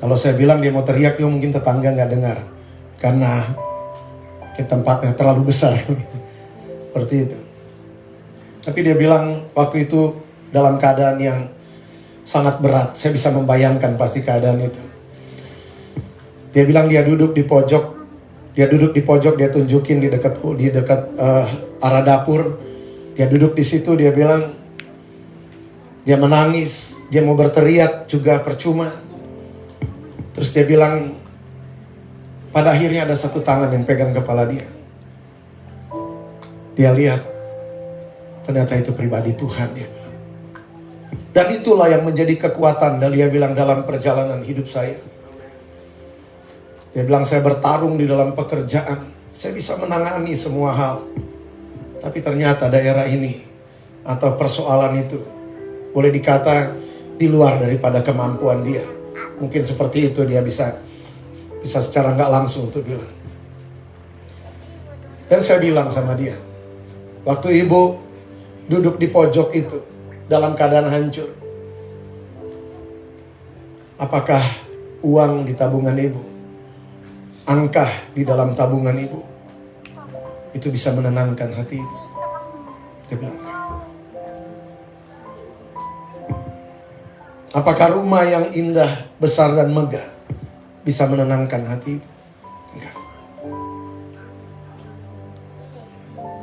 Kalau saya bilang dia mau teriak, dia mungkin tetangga nggak dengar. Karena tempatnya terlalu besar. Seperti itu. Tapi dia bilang waktu itu dalam keadaan yang sangat berat. Saya bisa membayangkan pasti keadaan itu. Dia bilang dia duduk di pojok. Dia duduk di pojok, dia tunjukin di dekat arah dapur. Dia duduk di situ, dia bilang dia menangis, dia mau berteriak juga percuma. Terus dia bilang pada akhirnya ada satu tangan yang pegang kepala dia. Dia lihat ternyata itu pribadi Tuhan, dia bilang. Dan itulah yang menjadi kekuatan, dan dia bilang dalam perjalanan hidup saya. Dia bilang saya bertarung di dalam pekerjaan. Saya bisa menangani semua hal. Tapi ternyata daerah ini atau persoalan itu boleh dikata di luar daripada kemampuan dia. Mungkin seperti itu dia bisa secara nggak langsung untuk bilang. Dan saya bilang sama dia, waktu ibu duduk di pojok itu dalam keadaan hancur, apakah uang di tabungan ibu, angka di dalam tabungan ibu, itu bisa menenangkan hati ibu? Dia bilang, apakah rumah yang indah, besar dan megah bisa menenangkan hati ibu? Enggak.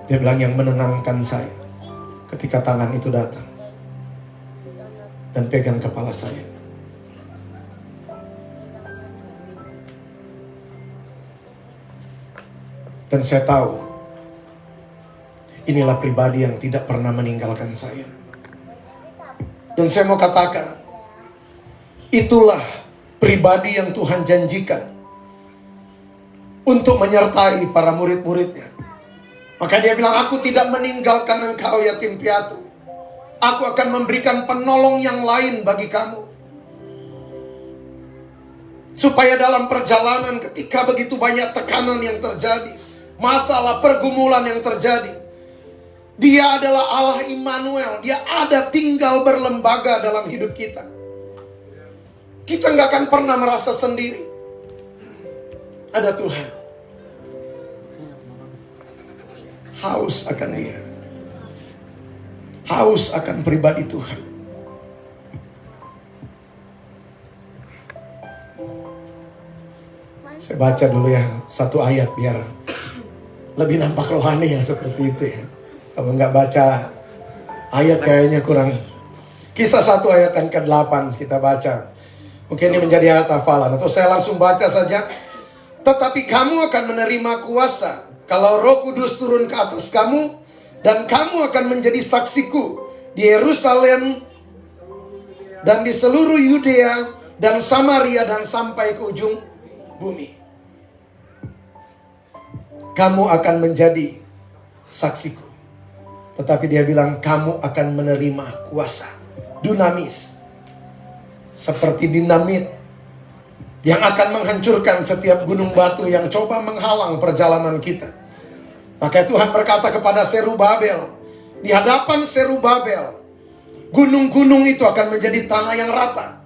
Dia bilang yang menenangkan saya ketika tangan itu datang dan pegang kepala saya. Dan saya tahu, inilah pribadi yang tidak pernah meninggalkan saya. Dan saya mau katakan, itulah pribadi yang Tuhan janjikan untuk menyertai para murid-muridnya. Maka dia bilang, aku tidak meninggalkan engkau yatim piatu. Aku akan memberikan penolong yang lain bagi kamu. Supaya dalam perjalanan ketika begitu banyak tekanan yang terjadi, masalah pergumulan yang terjadi, dia adalah Allah Immanuel. Dia ada tinggal berlembaga dalam hidup kita. Kita nggak akan pernah merasa sendiri. Ada Tuhan. Haus akan dia. Haus akan pribadi Tuhan. Saya baca dulu ya satu ayat biar lebih nampak rohani ya, seperti itu ya. Kalau nggak baca ayat kayaknya kurang. Kisah 1 ayat yang ke-8 kita baca. Mungkin ini menjadi ayat hafalan, atau saya langsung baca saja. Tetapi kamu akan menerima kuasa kalau Roh Kudus turun ke atas kamu, dan kamu akan menjadi saksiku di Yerusalem dan di seluruh Yudea dan Samaria dan sampai ke ujung bumi. Kamu akan menjadi saksiku. Tetapi dia bilang kamu akan menerima kuasa, dunamis, seperti dinamit yang akan menghancurkan setiap gunung batu yang coba menghalang perjalanan kita. Maka Tuhan berkata kepada Serubabel, di hadapan Serubabel, gunung-gunung itu akan menjadi tanah yang rata.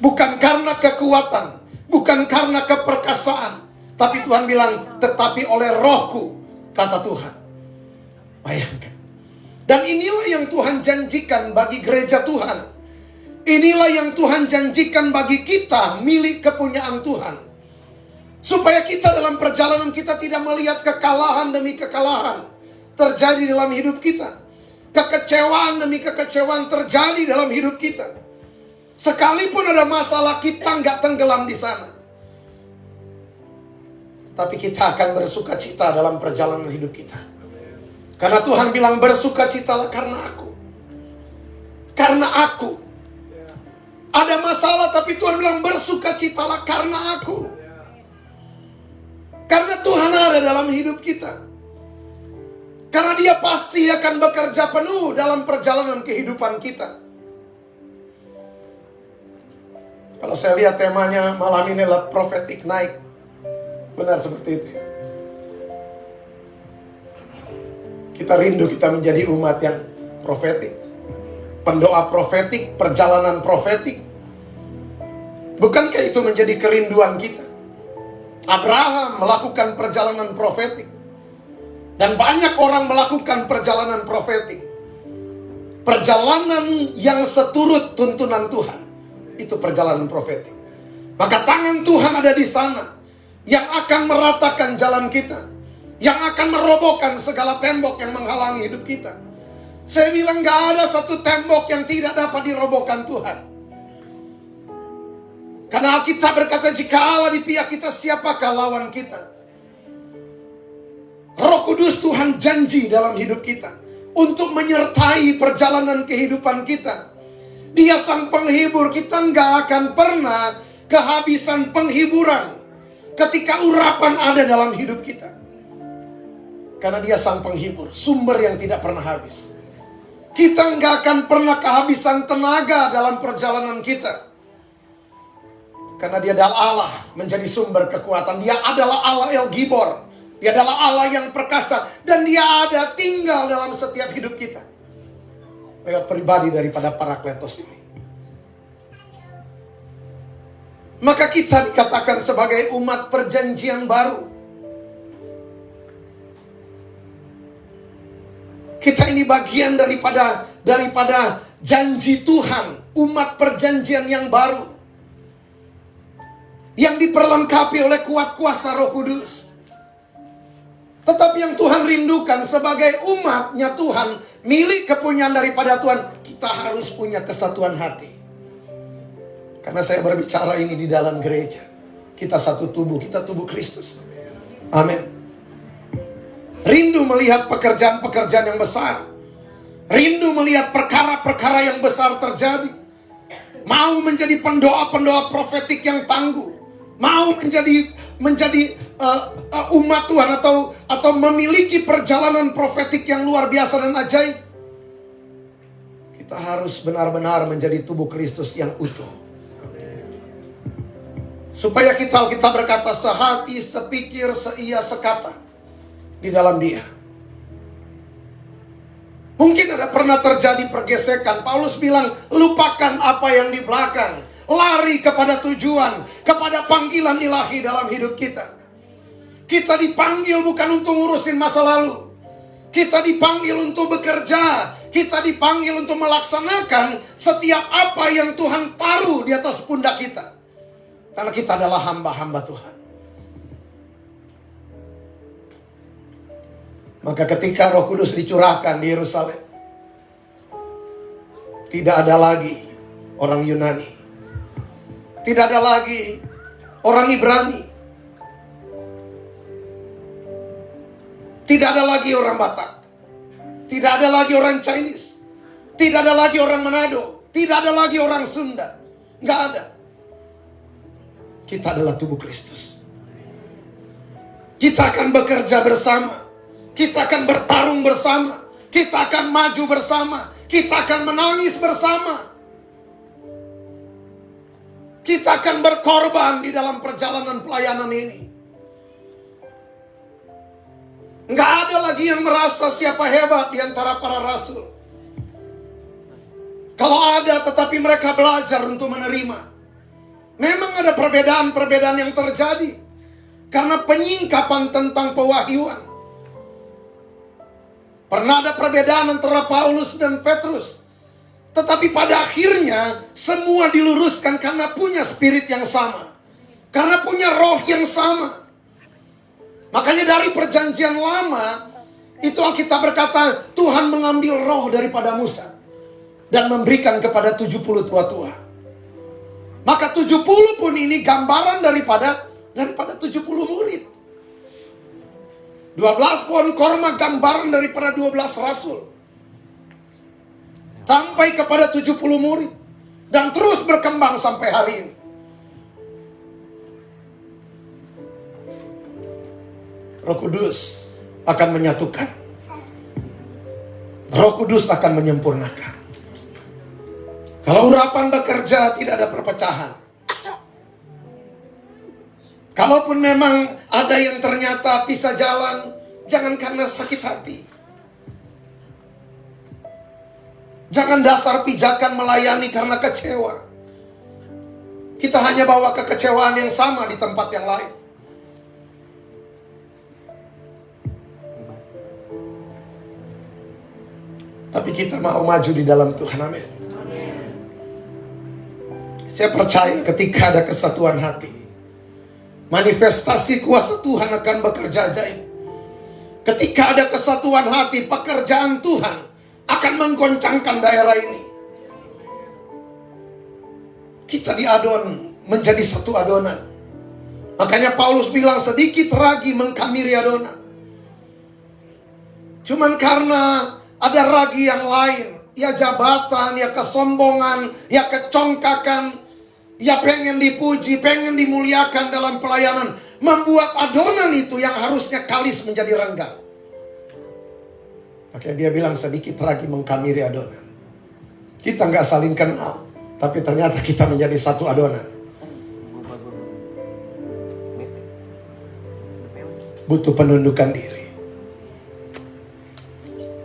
Bukan karena kekuatan, bukan karena keperkasaan, tapi Tuhan bilang, tetapi oleh Rohku, kata Tuhan. Bayangkan. Dan inilah yang Tuhan janjikan bagi gereja Tuhan. Inilah yang Tuhan janjikan bagi kita, milik kepunyaan Tuhan. Supaya kita dalam perjalanan kita tidak melihat kekalahan demi kekalahan terjadi dalam hidup kita. Kekecewaan demi kekecewaan terjadi dalam hidup kita. Sekalipun ada masalah, kita nggak tenggelam di sana. Tapi kita akan bersukacita dalam perjalanan hidup kita. Karena Tuhan bilang bersukacitalah karena aku. Karena aku. Ada masalah tapi Tuhan bilang bersukacitalah karena aku. Karena Tuhan ada dalam hidup kita. Karena Dia pasti akan bekerja penuh dalam perjalanan kehidupan kita. Kalau saya lihat temanya malam ini adalah prophetic night. Benar seperti itu. Kita rindu kita menjadi umat yang profetik. Pendoa profetik, perjalanan profetik. Bukankah itu menjadi kerinduan kita? Abraham melakukan perjalanan profetik. Dan banyak orang melakukan perjalanan profetik. Perjalanan yang seturut tuntunan Tuhan. Itu perjalanan profetik. Maka tangan Tuhan ada di sana. Yang akan meratakan jalan kita. Yang akan merobohkan segala tembok yang menghalangi hidup kita. Saya bilang gak ada satu tembok yang tidak dapat dirobohkan Tuhan. Karena Alkitab berkata, jika Allah di pihak kita, siapakah lawan kita? Roh Kudus Tuhan janji dalam hidup kita untuk menyertai perjalanan kehidupan kita. Dia sang penghibur. Kita nggak akan pernah kehabisan penghiburan ketika urapan ada dalam hidup kita. Karena dia sang penghibur, sumber yang tidak pernah habis. Kita nggak akan pernah kehabisan tenaga dalam perjalanan kita. Karena dia adalah Allah menjadi sumber kekuatan. Dia adalah Allah El Gibor. Dia adalah Allah yang perkasa. Dan dia ada tinggal dalam setiap hidup kita. Lewat pribadi daripada Parakletos ini. Maka kita dikatakan sebagai umat perjanjian baru. Kita ini bagian daripada janji Tuhan. Umat perjanjian yang baru. Yang diperlengkapi oleh kuat kuasa Roh Kudus. Tetapi yang Tuhan rindukan sebagai umatnya Tuhan, milik kepunyaan daripada Tuhan, kita harus punya kesatuan hati. Karena saya berbicara ini di dalam gereja. Kita satu tubuh, kita tubuh Kristus. Amin. Rindu melihat pekerjaan-pekerjaan yang besar. Rindu melihat perkara-perkara yang besar terjadi. Mau menjadi pendoa-pendoa profetik yang tangguh. Mau menjadi umat Tuhan atau memiliki perjalanan profetik yang luar biasa dan ajaib. Kita harus benar-benar menjadi tubuh Kristus yang utuh. Supaya kita berkata sehati, sepikir, seia, sekata di dalam Dia. Mungkin ada pernah terjadi pergesekan. Paulus bilang, lupakan apa yang di belakang. Lari kepada tujuan, kepada panggilan ilahi dalam hidup kita. Kita dipanggil bukan untuk ngurusin masa lalu. Kita dipanggil untuk bekerja. Kita dipanggil untuk melaksanakan setiap apa yang Tuhan taruh di atas pundak kita. Karena kita adalah hamba-hamba Tuhan. Maka ketika Roh Kudus dicurahkan di Yerusalem, tidak ada lagi orang Yunani. Tidak ada lagi orang Ibrani. Tidak ada lagi orang Batak. Tidak ada lagi orang Chinese. Tidak ada lagi orang Manado. Tidak ada lagi orang Sunda. Nggak ada. Kita adalah tubuh Kristus. Kita akan bekerja bersama. Kita akan bertarung bersama. Kita akan maju bersama. Kita akan menangis bersama. Kita akan berkorban di dalam perjalanan pelayanan ini. Nggak ada lagi yang merasa siapa hebat di antara para rasul. Kalau ada, tetapi mereka belajar untuk menerima. Memang ada perbedaan-perbedaan yang terjadi. Karena penyingkapan tentang pewahyuan. Pernah ada perbedaan antara Paulus dan Petrus. Tetapi pada akhirnya semua diluruskan karena punya spirit yang sama. Karena punya roh yang sama. Makanya dari perjanjian lama, itu Alkitab berkata, Tuhan mengambil roh daripada Musa. Dan memberikan kepada 70 tua-tua. Maka 70 pun ini gambaran daripada 70 murid. 12 pohon korma gambaran daripada 12 rasul. Sampai kepada 70 murid. Dan terus berkembang sampai hari ini. Roh Kudus akan menyatukan. Roh Kudus akan menyempurnakan. Kalau urapan bekerja tidak ada perpecahan. Kalaupun memang ada yang ternyata pisah jalan, jangan karena sakit hati. Jangan dasar pijakan melayani karena kecewa. Kita hanya bawa kekecewaan yang sama di tempat yang lain. Tapi kita mau maju di dalam Tuhan. Amin. Saya percaya ketika ada kesatuan hati, manifestasi kuasa Tuhan akan bekerja ajaib. Ketika ada kesatuan hati, pekerjaan Tuhan akan menggoncangkan daerah ini. Kita diadon menjadi satu adonan. Makanya Paulus bilang sedikit ragi mengkamiri adonan. Cuman karena ada ragi yang lain, ya jabatan, ya kesombongan, ya kecongkakan, ya pengen dipuji, pengen dimuliakan dalam pelayanan, membuat adonan itu yang harusnya kalis menjadi renggang. Makanya dia bilang sedikit ragi mengkamiri adonan. Kita nggak saling kenal, tapi ternyata kita menjadi satu adonan. Butuh penundukan diri.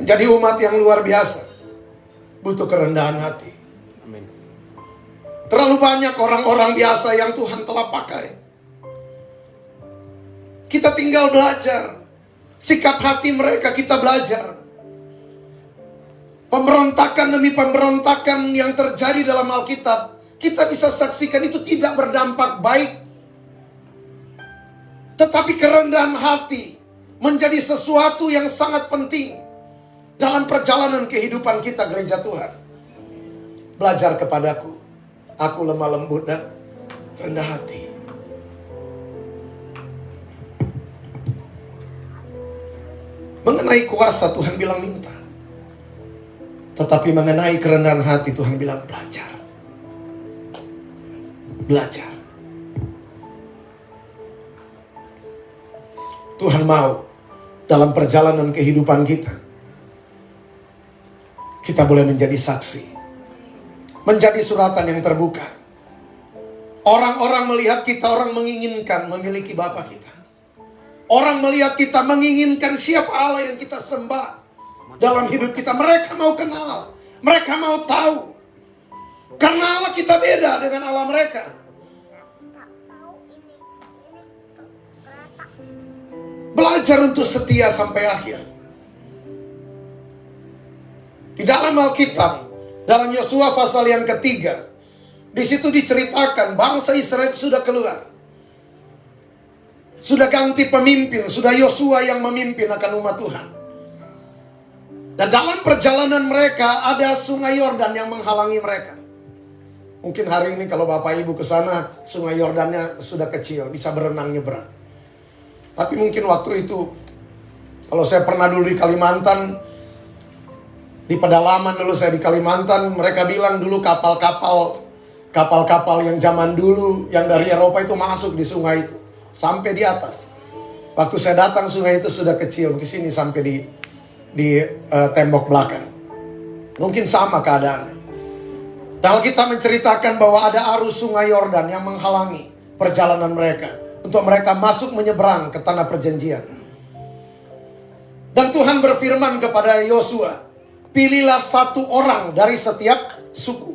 Menjadi umat yang luar biasa, butuh kerendahan hati. Amin. Terlalu banyak orang-orang biasa yang Tuhan telah pakai. Kita tinggal belajar. Sikap hati mereka kita belajar. Pemberontakan demi pemberontakan yang terjadi dalam Alkitab, kita bisa saksikan itu tidak berdampak baik. Tetapi kerendahan hati menjadi sesuatu yang sangat penting dalam perjalanan kehidupan kita gereja Tuhan. Belajar kepadaku, aku lemah lembut dan rendah hati. Mengenai kuasa Tuhan bilang minta. Tetapi mengenai kerendahan hati Tuhan bilang belajar. Belajar. Tuhan mau dalam perjalanan kehidupan kita boleh menjadi saksi. Menjadi suratan yang terbuka. Orang-orang melihat kita, orang menginginkan memiliki Bapa kita. Orang melihat kita menginginkan siapa Allah yang kita sembah dalam hidup kita. Mereka mau kenal. Mereka mau tahu. Karena Allah kita beda dengan Allah mereka. Belajar untuk setia sampai akhir. Di dalam Alkitab, dalam Yosua pasal yang ketiga, di situ diceritakan bangsa Israel sudah keluar. Sudah ganti pemimpin, sudah Yosua yang memimpin akan umat Tuhan. Dan dalam perjalanan mereka ada sungai Yordan yang menghalangi mereka. Mungkin hari ini kalau Bapak Ibu ke sana, sungai Yordannya sudah kecil, bisa berenang nyebrang. Tapi mungkin waktu itu, kalau saya pernah dulu di Kalimantan, di pedalaman dulu saya di Kalimantan, mereka bilang dulu kapal-kapal yang zaman dulu, yang dari Eropa itu masuk di sungai itu. Sampai di atas. Waktu saya datang sungai itu sudah kecil, ke sini sampai di tembok belakang. Mungkin sama keadaannya. Dan kita menceritakan bahwa ada arus sungai Yordan yang menghalangi perjalanan mereka. Untuk mereka masuk menyeberang ke tanah perjanjian. Dan Tuhan berfirman kepada Yosua, pilihlah satu orang dari setiap suku.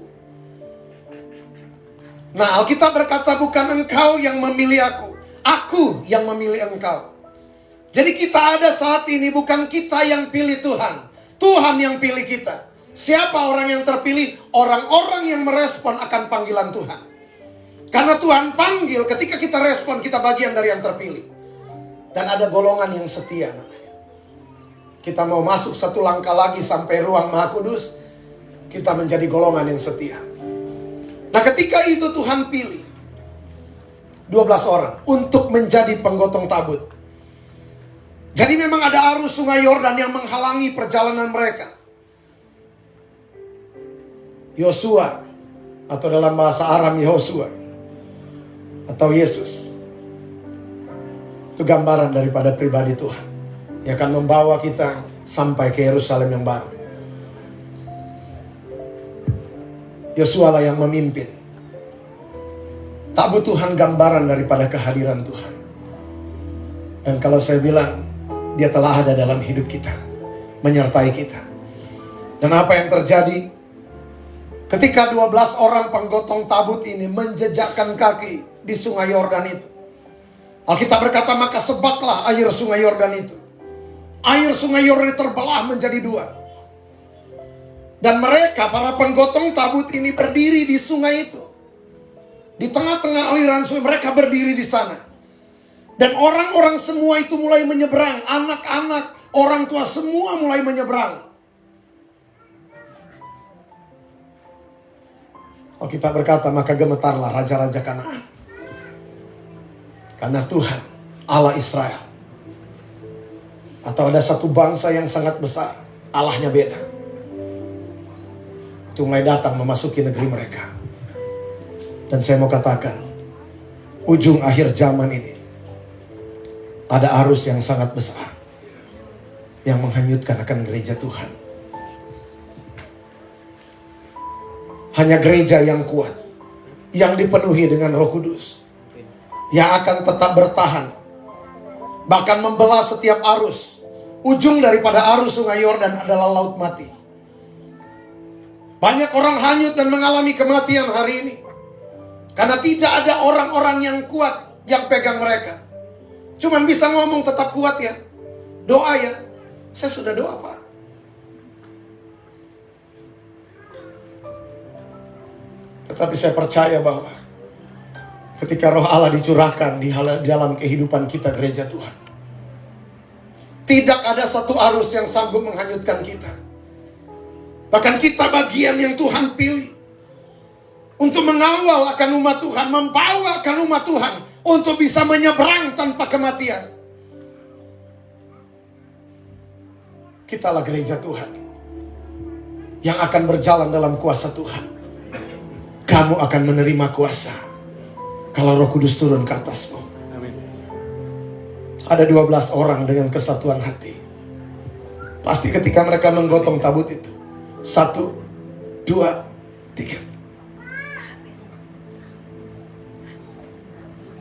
Nah, Alkitab berkata bukan engkau yang memilih aku yang memilih engkau. Jadi kita ada saat ini bukan kita yang pilih Tuhan. Tuhan yang pilih kita. Siapa orang yang terpilih? Orang-orang yang merespon akan panggilan Tuhan. Karena Tuhan panggil, ketika kita respon, kita bagian dari yang terpilih. Dan ada golongan yang setia namanya. Kita mau masuk satu langkah lagi sampai ruang Maha Kudus, kita menjadi golongan yang setia. Nah, ketika itu Tuhan pilih 12 orang untuk menjadi penggotong tabut. Jadi memang ada arus sungai Yordan yang menghalangi perjalanan mereka. Yosua, atau dalam bahasa Aram Yehosua, atau Yesus, itu gambaran daripada pribadi Tuhan yang akan membawa kita sampai ke Yerusalem yang baru. Yosua lah yang memimpin. Tabut Tuhan gambaran daripada kehadiran Tuhan. Dan kalau saya bilang, dia telah ada dalam hidup kita, menyertai kita. Dan apa yang terjadi? Ketika 12 orang penggotong tabut ini menjejakkan kaki di sungai Yordan itu, Alkitab berkata maka sebaklah air sungai Yordan itu. Air sungai Yordan terbelah menjadi dua. Dan mereka, para penggotong tabut ini berdiri di sungai itu. Di tengah-tengah aliran sungai mereka berdiri di sana. Dan orang-orang semua itu mulai menyeberang. Anak-anak, orang tua semua mulai menyeberang. Alkitab berkata maka gemetarlah raja-raja Kanaan. Karena Tuhan, Allah Israel. Atau ada satu bangsa yang sangat besar, Allahnya beda. Itu mulai datang memasuki negeri mereka. Dan saya mau katakan, ujung akhir zaman ini, ada arus yang sangat besar yang menghanyutkan akan gereja Tuhan. Hanya gereja yang kuat, yang dipenuhi dengan Roh Kudus, yang akan tetap bertahan, bahkan membelah setiap arus. Ujung daripada arus sungai Yordan adalah laut mati. Banyak orang hanyut dan mengalami kematian hari ini, karena tidak ada orang-orang yang kuat yang pegang mereka. Cuman bisa ngomong tetap kuat ya, doa ya. Saya sudah doa Pak. Tetapi saya percaya bahwa ketika Roh Allah dicurahkan di dalam kehidupan kita gereja Tuhan, tidak ada satu arus yang sanggup menghanyutkan kita. Bahkan kita bagian yang Tuhan pilih untuk mengawal akan umat Tuhan, membawa akan umat Tuhan untuk bisa menyeberang tanpa kematian. Kitalah gereja Tuhan yang akan berjalan dalam kuasa Tuhan. Kamu akan menerima kuasa kalau Roh Kudus turun ke atasmu. Amin. Ada 12 orang dengan kesatuan hati. Pasti ketika mereka menggotong tabut itu, 1, 2, 3.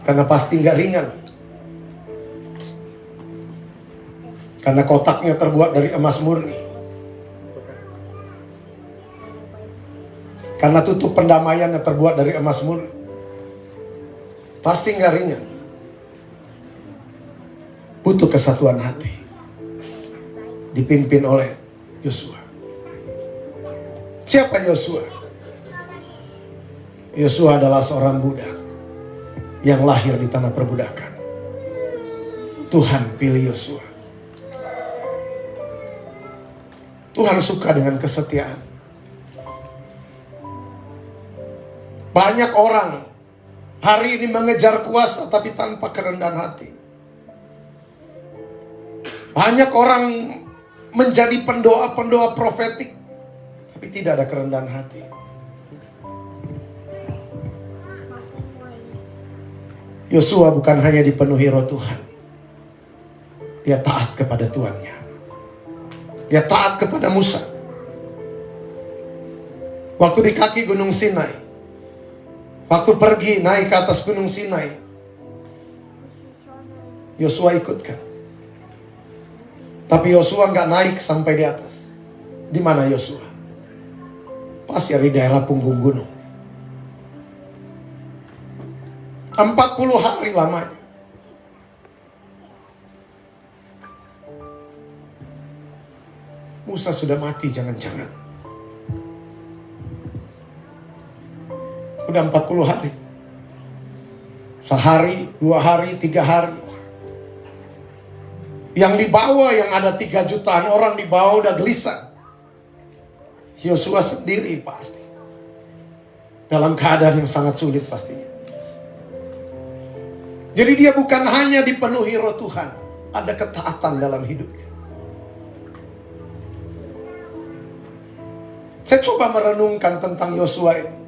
Karena pasti nggak ringan. Karena kotaknya terbuat dari emas murni. Karena tutup pendamaiannya terbuat dari emas murni. Pasti nggak ringan. Butuh kesatuan hati. Dipimpin oleh Yosua. Siapa Yosua? Yosua adalah seorang budak yang lahir di tanah perbudakan. Tuhan pilih Yosua. Tuhan suka dengan kesetiaan. Banyak orang hari ini mengejar kuasa tapi tanpa kerendahan hati. Banyak orang menjadi pendoa-pendoa profetik tapi tidak ada kerendahan hati. Yosua bukan hanya dipenuhi Roh Tuhan. Dia taat kepada tuannya. Dia taat kepada Musa. Waktu di kaki Gunung Sinai, waktu pergi naik ke atas Gunung Sinai, Yosua ikut kan? Tapi Yosua nggak naik sampai di atas. Di mana Yosua? Pasti di daerah punggung gunung. 40 hari lamanya. Musa sudah mati jangan-jangan. Udah 40 hari. Sehari, 2 hari, 3 hari. Yang dibawa yang ada 3 jutaan orang dibawa udah gelisah. Yosua sendiri pasti. Dalam keadaan yang sangat sulit pastinya. Jadi dia bukan hanya dipenuhi Roh Tuhan. Ada ketaatan dalam hidupnya. Saya coba merenungkan tentang Yosua ini.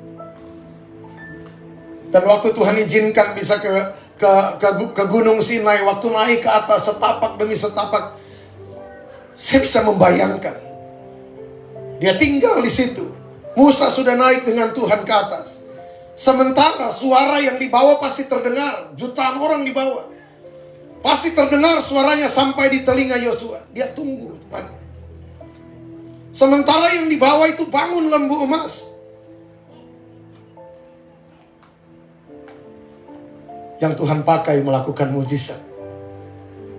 Dan waktu Tuhan izinkan bisa ke Gunung Sinai, waktu naik ke atas setapak demi setapak, saya bisa membayangkan. Dia tinggal di situ. Musa sudah naik dengan Tuhan ke atas. Sementara suara yang dibawa pasti terdengar. Jutaan orang dibawa. Pasti terdengar suaranya sampai di telinga Yosua. Dia tunggu. Sementara yang dibawa itu bangun lembu emas. yang Tuhan pakai melakukan mujizat,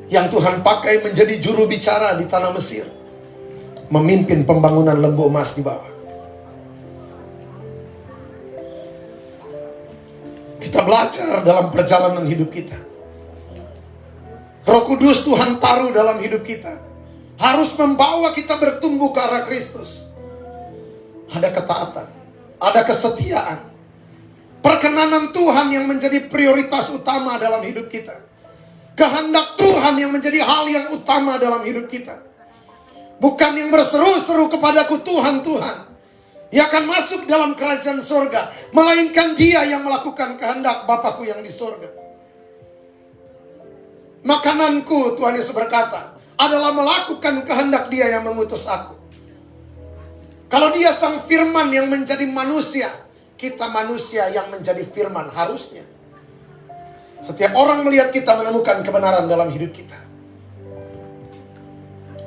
yang Tuhan pakai menjadi juru bicara di tanah Mesir, memimpin pembangunan Lembu Emas di bawah. Kita belajar dalam perjalanan hidup kita. Roh Kudus Tuhan taruh dalam hidup kita, harus membawa kita bertumbuh ke arah Kristus. Ada ketaatan, ada kesetiaan, perkenanan Tuhan yang menjadi prioritas utama dalam hidup kita. Kehendak Tuhan yang menjadi hal yang utama dalam hidup kita. Bukan yang berseru-seru kepadaku, Tuhan, Tuhan, yang akan masuk dalam kerajaan surga, melainkan dia yang melakukan kehendak Bapakku yang di surga. Makananku, Tuhan Yesus berkata, adalah melakukan kehendak dia yang mengutus aku. Kalau dia sang firman yang menjadi manusia, kita manusia yang menjadi firman harusnya. Setiap orang melihat kita menemukan kebenaran dalam hidup kita.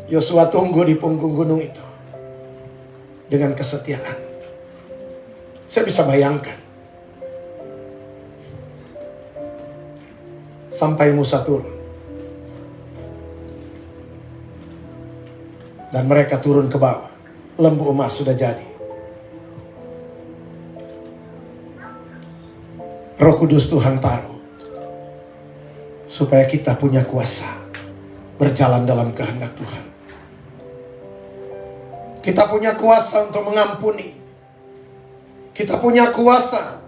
Yosua tunggu di punggung gunung itu dengan kesetiaan. Saya bisa bayangkan. Sampai Musa turun. Dan mereka turun ke bawah. Lembu emas sudah jadi. Roh Kudus Tuhan taruh supaya kita punya kuasa berjalan dalam kehendak Tuhan. Kita punya kuasa untuk mengampuni. Kita punya kuasa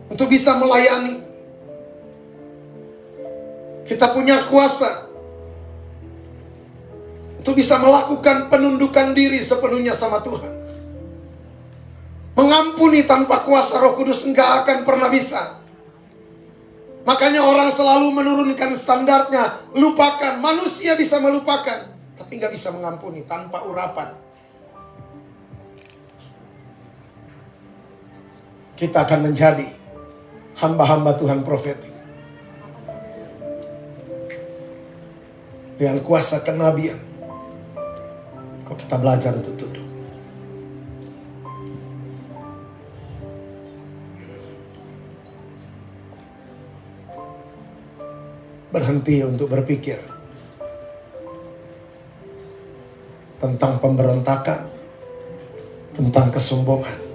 untuk bisa melayani. Kita punya kuasa untuk bisa melakukan penundukan diri sepenuhnya sama Tuhan. Mengampuni tanpa kuasa Roh Kudus enggak akan pernah bisa. Makanya orang selalu menurunkan standarnya. Lupakan, manusia bisa melupakan, tapi enggak bisa mengampuni tanpa urapan. Kita akan menjadi hamba-hamba Tuhan profetik. Dengan kuasa kenabian. Kalau kita belajar untuk tunduk. Berhenti untuk berpikir tentang pemberontakan, tentang kesombongan.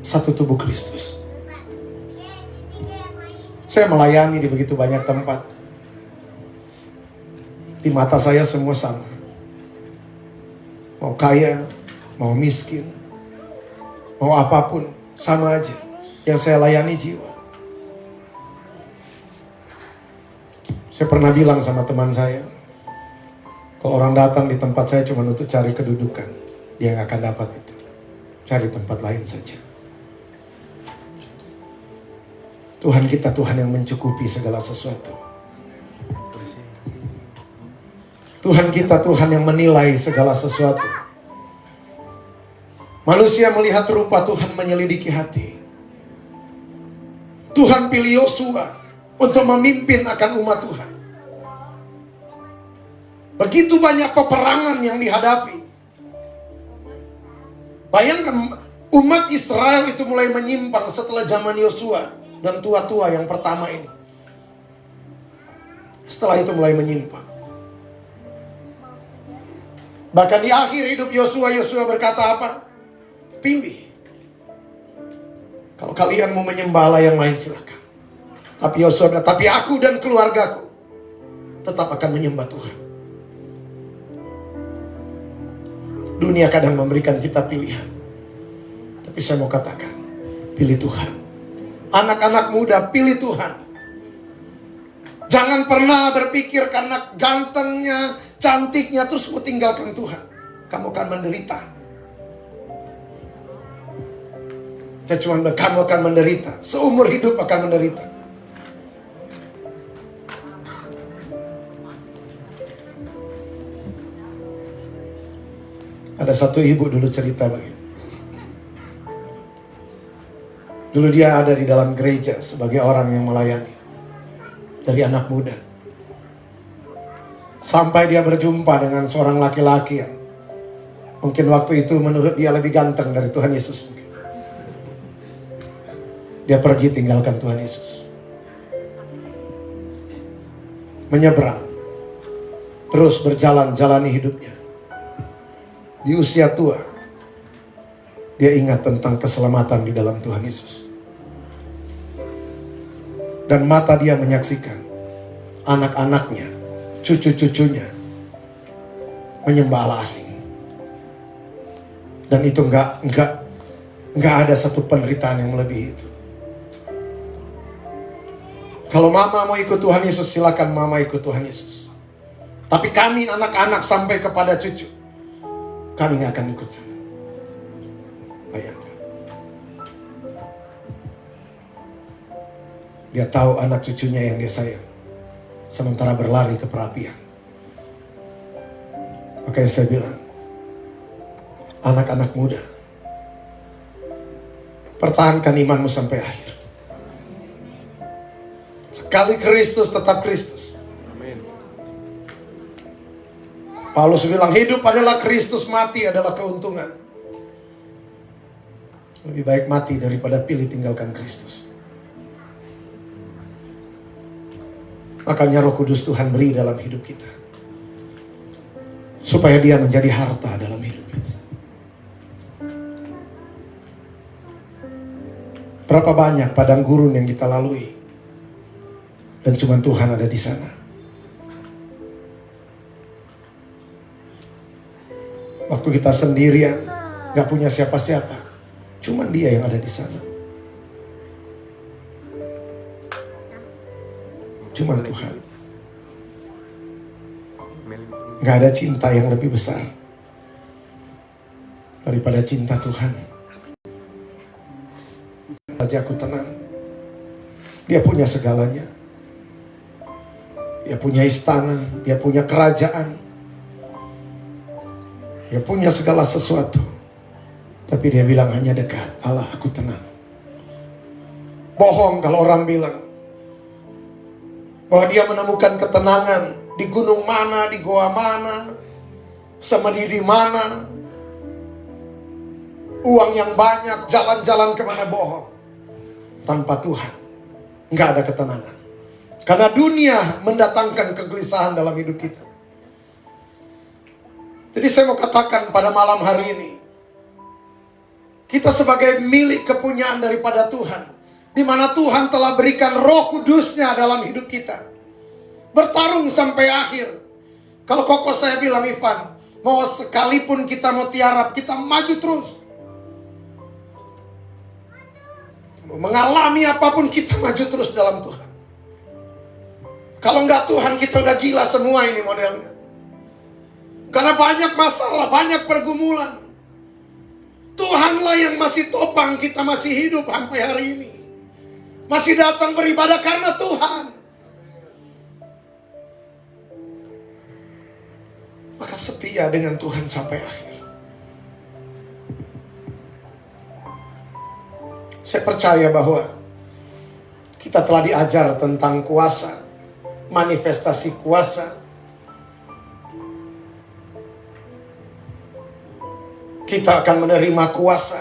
Satu tubuh Kristus. Saya melayani di begitu banyak tempat. Di mata saya semua sama. Mau kaya, mau miskin, mau apapun, sama aja. Yang saya layani jiwa. Saya pernah bilang sama teman saya, kalau orang datang di tempat saya cuma untuk cari kedudukan, dia nggak akan dapat itu. Cari tempat lain saja. Tuhan kita Tuhan yang mencukupi segala sesuatu. Tuhan kita Tuhan yang menilai segala sesuatu. Manusia melihat rupa, Tuhan menyelidiki hati. Tuhan pilih Yosua untuk memimpin akan umat Tuhan. Begitu banyak peperangan yang dihadapi. Bayangkan umat Israel itu mulai menyimpang setelah zaman Yosua dan tua-tua yang pertama ini. Setelah itu mulai menyimpang. Bahkan di akhir hidup Yosua, Yosua berkata apa? Pilih. Kalau kalian mau menyembah Allah yang lain silakan. Tapi Yosua bilang, tapi aku dan keluargaku tetap akan menyembah Tuhan. Dunia kadang memberikan kita pilihan. Tapi saya mau katakan, pilih Tuhan. Anak-anak muda, pilih Tuhan. Jangan pernah berpikir karena gantengnya, cantiknya terus mau tinggalkan Tuhan. Kamu akan menderita. Saya cuma bilang, kamu akan menderita. Seumur hidup akan menderita. Ada satu ibu dulu cerita begini. Dulu dia ada di dalam gereja sebagai orang yang melayani. Dari anak muda. Sampai dia berjumpa dengan seorang laki-laki yang mungkin waktu itu menurut dia lebih ganteng dari Tuhan Yesus. Dia pergi tinggalkan Tuhan Yesus. Menyeberang. Terus berjalan, jalani hidupnya. Di usia tua, dia ingat tentang keselamatan di dalam Tuhan Yesus. Dan mata dia menyaksikan anak-anaknya, cucu-cucunya menyembah Allah asing. Dan itu enggak ada satu penderitaan yang melebihi itu. Kalau mama mau ikut Tuhan Yesus, silakan mama ikut Tuhan Yesus. Tapi kami anak-anak sampai kepada cucu, kami nggak akan ikut sana. Bayangkan. Dia tahu anak cucunya yang dia sayang, sementara berlari ke perapian. Makanya saya bilang, anak-anak muda, pertahankan imanmu sampai akhir. Sekali Kristus, tetap Kristus. Amin. Paulus bilang, hidup adalah Kristus, mati adalah keuntungan. Lebih baik mati daripada pilih tinggalkan Kristus. Makanya Roh Kudus Tuhan beri dalam hidup kita, supaya dia menjadi harta dalam hidup kita. Berapa banyak padang gurun yang kita lalui, dan cuma Tuhan ada di sana. Waktu kita sendirian, gak punya siapa-siapa, cuma Dia yang ada di sana. Cuma Tuhan. Gak ada cinta yang lebih besar daripada cinta Tuhan. Saja aku tenang. Dia punya segalanya. Dia punya istana, dia punya kerajaan, dia punya segala sesuatu. Tapi dia bilang hanya dekat. Allah, aku tenang. Bohong kalau orang bilang bahwa dia menemukan ketenangan di gunung mana, di goa mana, semedi di mana, uang yang banyak, jalan-jalan kemana. Bohong. Tanpa Tuhan nggak ada ketenangan. Karena dunia mendatangkan kegelisahan dalam hidup kita. Jadi saya mau katakan pada malam hari ini, kita sebagai milik kepunyaan daripada Tuhan, di mana Tuhan telah berikan Roh Kudusnya dalam hidup kita, bertarung sampai akhir. Kalau kokoh saya bilang, Ivan, mau sekalipun kita mau tiarap, kita maju terus. Mengalami apapun, kita maju terus dalam Tuhan. Kalau enggak Tuhan, kita udah gila semua ini modelnya. Karena banyak masalah, banyak pergumulan. Tuhanlah yang masih topang kita masih hidup sampai hari ini. Masih datang beribadah karena Tuhan. Maka setia dengan Tuhan sampai akhir. Saya percaya bahwa kita telah diajar tentang kuasa, manifestasi kuasa. Kita akan menerima kuasa.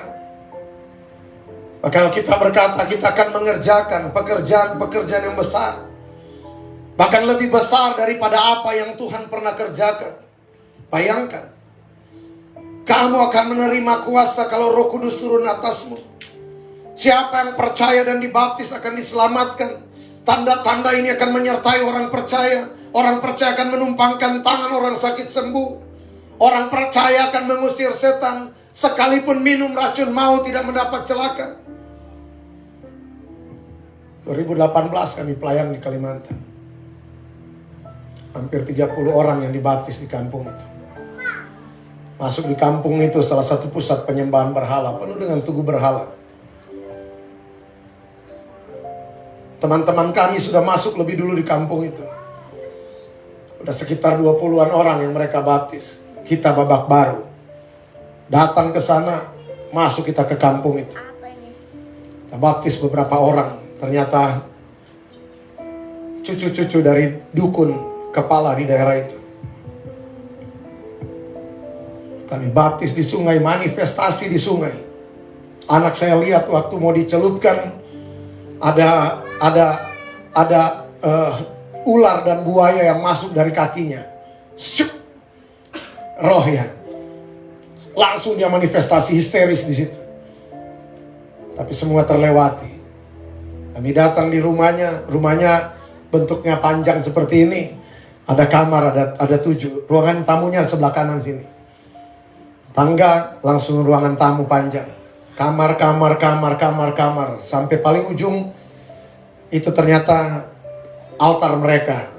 Bahkan kita berkata kita akan mengerjakan pekerjaan-pekerjaan yang besar, bahkan lebih besar daripada apa yang Tuhan pernah kerjakan. Bayangkan, kamu akan menerima kuasa kalau Roh Kudus turun atasmu. Siapa yang percaya dan dibaptis akan diselamatkan. Tanda-tanda ini akan menyertai orang percaya. Orang percaya akan menumpangkan tangan, orang sakit sembuh. Orang percaya akan mengusir setan. Sekalipun minum racun maut tidak mendapat celaka. 2018 kami pelayan di Kalimantan. Hampir 30 orang yang dibaptis di kampung itu. Masuk di kampung itu salah satu pusat penyembahan berhala, penuh dengan tugu berhala. Teman-teman kami sudah masuk lebih dulu di kampung itu. Udah sekitar 20-an orang yang mereka baptis. Kita babak baru. Datang ke sana, masuk kita ke kampung itu. Kita baptis beberapa orang. Ternyata cucu-cucu dari dukun kepala di daerah itu. Kami baptis di sungai, manifestasi di sungai. Anak saya lihat waktu mau dicelupkan, Ada ada ada ular dan buaya yang masuk dari kakinya. Syuk, roh ya. Langsung dia manifestasi histeris di situ. Tapi semua terlewati. Kami datang di rumahnya bentuknya panjang seperti ini. Ada kamar, ada 7. Ruangan tamunya sebelah kanan sini. Tangga langsung ruangan tamu panjang. Kamar. Sampai paling ujung itu ternyata altar mereka.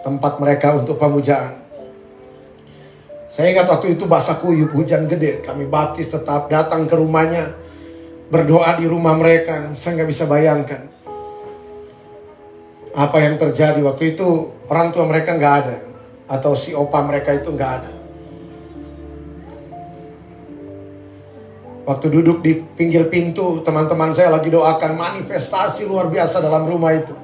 Tempat mereka untuk pemujaan. Saya ingat waktu itu basah kuyup, hujan gede. Kami baptis tetap datang ke rumahnya. Berdoa di rumah mereka. Saya nggak bisa bayangkan apa yang terjadi waktu itu. Orang tua mereka nggak ada. Atau si opa mereka itu nggak ada. Waktu duduk di pinggir pintu, teman-teman saya lagi doakan manifestasi luar biasa dalam rumah itu.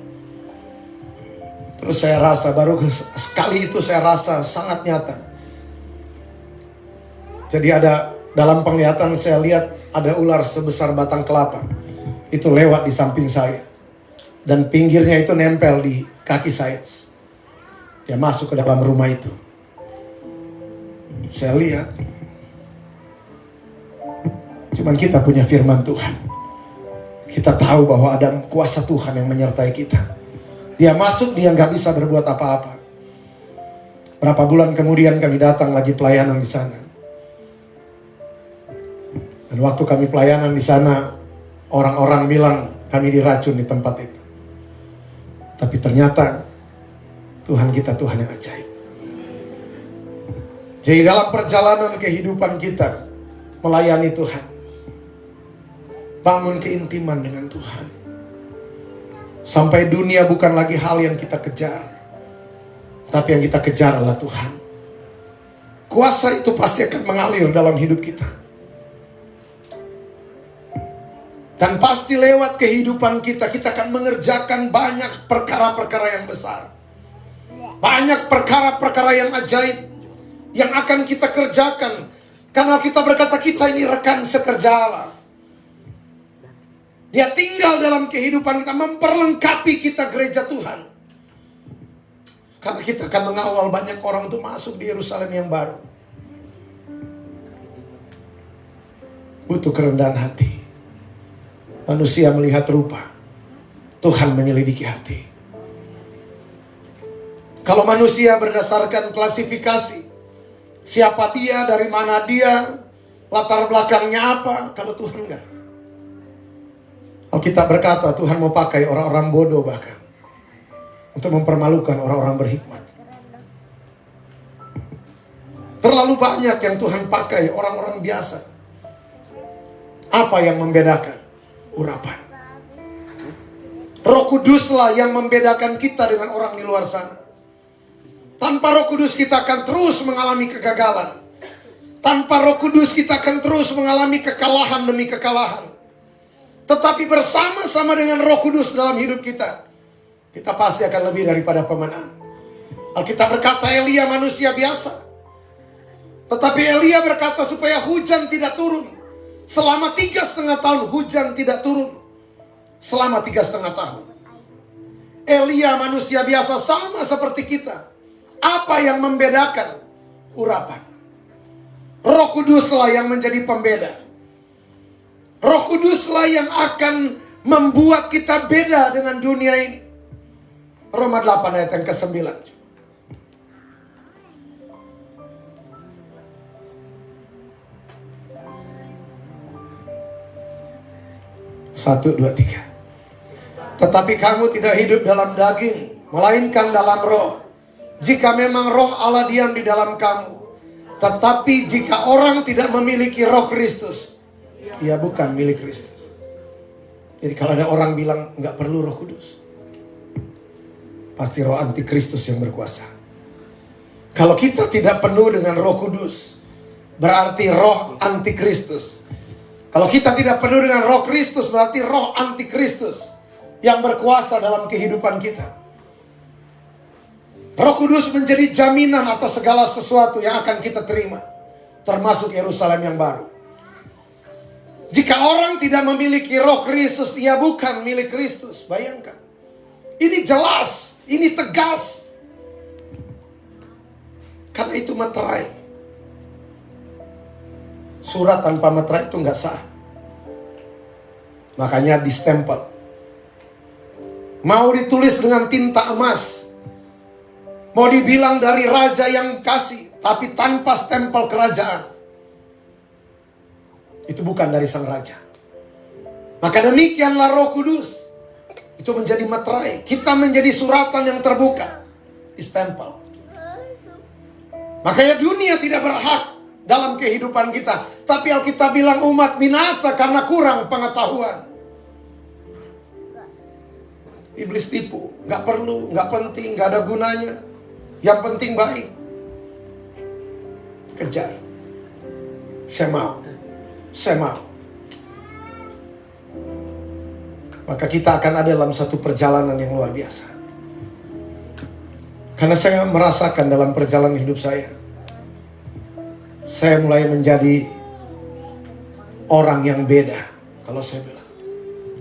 Terus saya rasa, baru sekali itu saya rasa sangat nyata. Jadi ada dalam penglihatan saya lihat ada ular sebesar batang kelapa. Itu lewat di samping saya. Dan pinggirnya itu nempel di kaki saya. Dia masuk ke dalam rumah itu. Saya lihat. Cuman kita punya firman Tuhan. Kita tahu bahwa ada kuasa Tuhan yang menyertai kita. Dia masuk, dia nggak bisa berbuat apa-apa. Berapa bulan kemudian kami datang lagi pelayanan di sana. Dan waktu kami pelayanan di sana, orang-orang bilang kami diracun di tempat itu. Tapi ternyata Tuhan kita Tuhan yang ajaib. Jadi dalam perjalanan kehidupan kita melayani Tuhan, bangun keintiman dengan Tuhan. Sampai dunia bukan lagi hal yang kita kejar. Tapi yang kita kejar adalah Tuhan. Kuasa itu pasti akan mengalir dalam hidup kita. Dan pasti lewat kehidupan kita, kita akan mengerjakan banyak perkara-perkara yang besar. Banyak perkara-perkara yang ajaib yang akan kita kerjakan. Karena kita berkata kita ini rekan sekerja Allah. Dia tinggal dalam kehidupan kita, memperlengkapi kita gereja Tuhan. Karena kita akan mengawal banyak orang untuk masuk di Yerusalem yang baru. Butuh kerendahan hati. Manusia melihat rupa, Tuhan menyelidiki hati. Kalau manusia berdasarkan klasifikasi, siapa dia, dari mana dia, latar belakangnya apa, kalau Tuhan enggak. Alkitab berkata Tuhan mau pakai orang-orang bodoh bahkan untuk mempermalukan orang-orang berhikmat. Terlalu banyak yang Tuhan pakai orang-orang biasa. Apa yang membedakan? Urapan. Roh Kuduslah yang membedakan kita dengan orang di luar sana. Tanpa Roh Kudus kita akan terus mengalami kegagalan. Tanpa Roh Kudus kita akan terus mengalami kekalahan demi kekalahan. Tetapi bersama-sama dengan Roh Kudus dalam hidup kita, kita pasti akan lebih daripada pemenang. Alkitab berkata Elia manusia biasa. Tetapi Elia berkata supaya hujan tidak turun. Selama 3,5 tahun hujan tidak turun. Selama 3,5 tahun. Elia manusia biasa sama seperti kita. Apa yang membedakan? Urapan. Roh Kuduslah yang menjadi pembeda. Roh Kuduslah yang akan membuat kita beda dengan dunia ini. Roma 8 ayat yang ke-9. 1, 2, 3. Tetapi kamu tidak hidup dalam daging, melainkan dalam roh. Jika memang roh Allah diam di dalam kamu. Tetapi jika orang tidak memiliki roh Kristus, dia bukan milik Kristus. Jadi kalau ada orang bilang nggak perlu Roh Kudus, pasti roh antikristus yang berkuasa. Kalau kita tidak penuh dengan Roh Kudus, berarti roh antikristus. Kalau kita tidak penuh dengan Roh Kristus, berarti roh antikristus yang berkuasa dalam kehidupan kita. Roh Kudus menjadi jaminan atas segala sesuatu yang akan kita terima, termasuk Yerusalem yang baru. Jika orang tidak memiliki roh Kristus, ia bukan milik Kristus. Bayangkan. Ini jelas, ini tegas. Karena itu meterai. Surat tanpa meterai itu nggak sah. Makanya distempel. Mau ditulis dengan tinta emas. Mau dibilang dari raja yang kasih, tapi tanpa stempel kerajaan. Itu bukan dari sang raja. Maka demikianlah Roh Kudus. Itu menjadi meterai. Kita menjadi suratan yang terbuka. Distempel. Makanya dunia tidak berhak dalam kehidupan kita. Tapi Alkitab bilang umat binasa karena kurang pengetahuan. Iblis tipu. Gak perlu, gak penting, gak ada gunanya. Yang penting baik. Kejar. Saya mau. Saya mau. Maka kita akan ada dalam satu perjalanan yang luar biasa. Karena saya merasakan dalam perjalanan hidup saya mulai menjadi orang yang beda. Kalau saya bilang,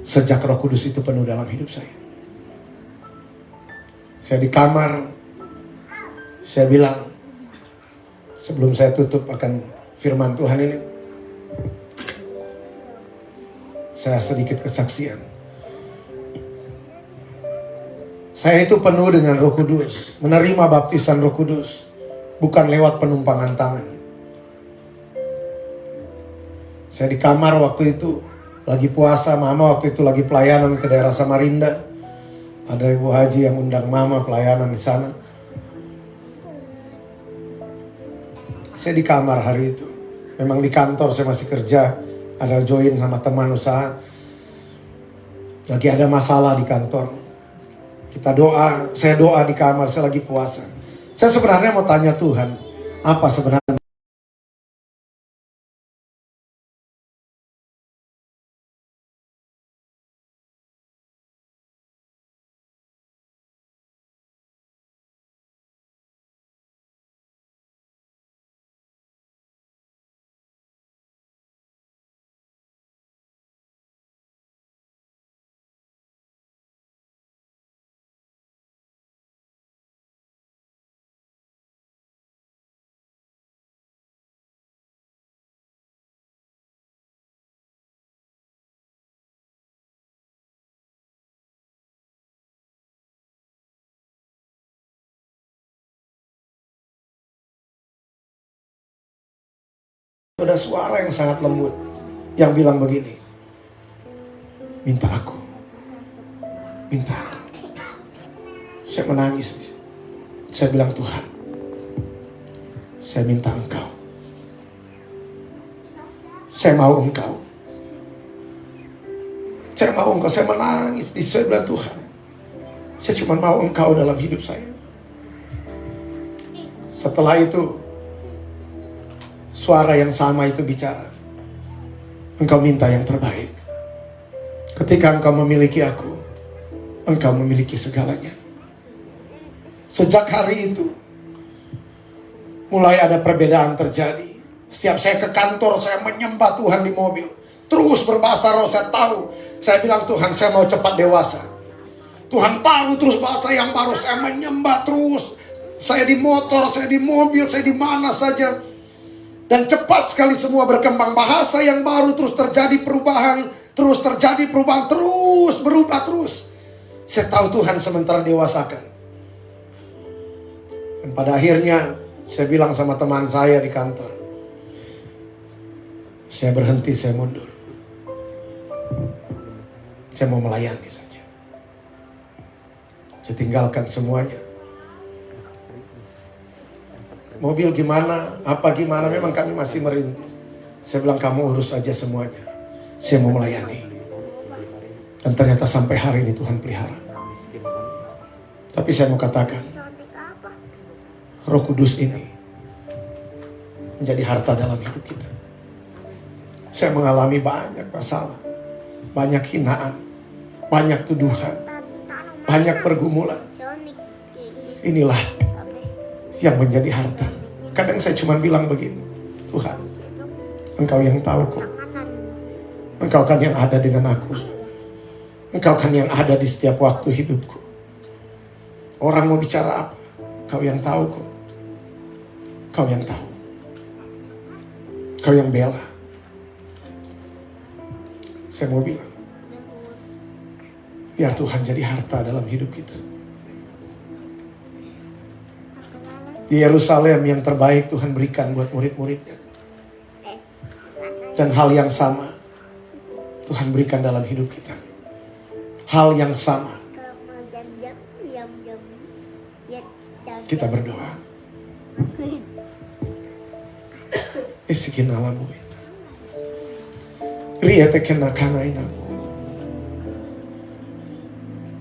sejak Roh Kudus itu penuh dalam hidup saya. Saya di kamar, saya bilang, sebelum saya tutup akan firman Tuhan ini, saya sedikit kesaksian. Saya itu penuh dengan Roh Kudus, menerima baptisan Roh Kudus, bukan lewat penumpangan tangan. Saya di kamar waktu itu, lagi puasa, mama waktu itu lagi pelayanan ke daerah Samarinda. Ada ibu haji yang undang mama pelayanan di sana. Saya di kamar hari itu. Memang di kantor saya masih kerja, ada join sama teman usaha. Lagi ada masalah di kantor. Kita doa, saya doa di kamar, saya lagi puasa. Saya sebenarnya mau tanya Tuhan, apa sebenarnya? Ada suara yang sangat lembut yang bilang begini, minta aku, minta aku. Saya menangis. Saya bilang, Tuhan, saya minta Engkau. Saya mau Engkau. Saya mau Engkau. Saya menangis. Saya bilang, Tuhan, saya cuma mau Engkau dalam hidup saya. Setelah itu suara yang sama itu bicara, Engkau minta yang terbaik. Ketika Engkau memiliki aku, Engkau memiliki segalanya. Sejak hari itu mulai ada perbedaan terjadi. Setiap saya ke kantor, saya menyembah Tuhan di mobil. Terus berbahasa roh, saya tahu. Saya bilang, Tuhan, saya mau cepat dewasa. Tuhan taruh terus bahasa yang baru, saya menyembah terus. Saya di motor, saya di mobil, saya di mana saja. Dan cepat sekali semua berkembang. Bahasa yang baru, terus terjadi perubahan. Terus terjadi perubahan, terus berubah terus. Saya tahu Tuhan sementara dewasakan. Dan pada akhirnya saya bilang sama teman saya di kantor, saya berhenti, saya mundur. Saya mau melayani saja. Saya tinggalkan semuanya. Mobil gimana, apa gimana, memang kami masih merintis. Saya bilang, kamu urus aja semuanya. Saya mau melayani. Dan ternyata sampai hari ini Tuhan pelihara. Tapi saya mau katakan, Roh Kudus ini menjadi harta dalam hidup kita. Saya mengalami banyak masalah, banyak hinaan, banyak tuduhan, banyak pergumulan. Inilah yang menjadi harta. Kadang saya cuma bilang begini, Tuhan, Engkau yang tahu kok. Engkau kan yang ada dengan aku. Engkau kan yang ada di setiap waktu hidupku. Orang mau bicara apa? Kau yang tahu kok. Kau yang tahu. Kau yang bela. Saya mau bilang, biar Tuhan jadi harta dalam hidup kita. Di Yerusalem yang terbaik Tuhan berikan buat murid-muridnya. Dan hal yang sama Tuhan berikan dalam hidup kita. Hal yang sama. Kita berdoa. Isikin alamu. Ria tekena kana inamu.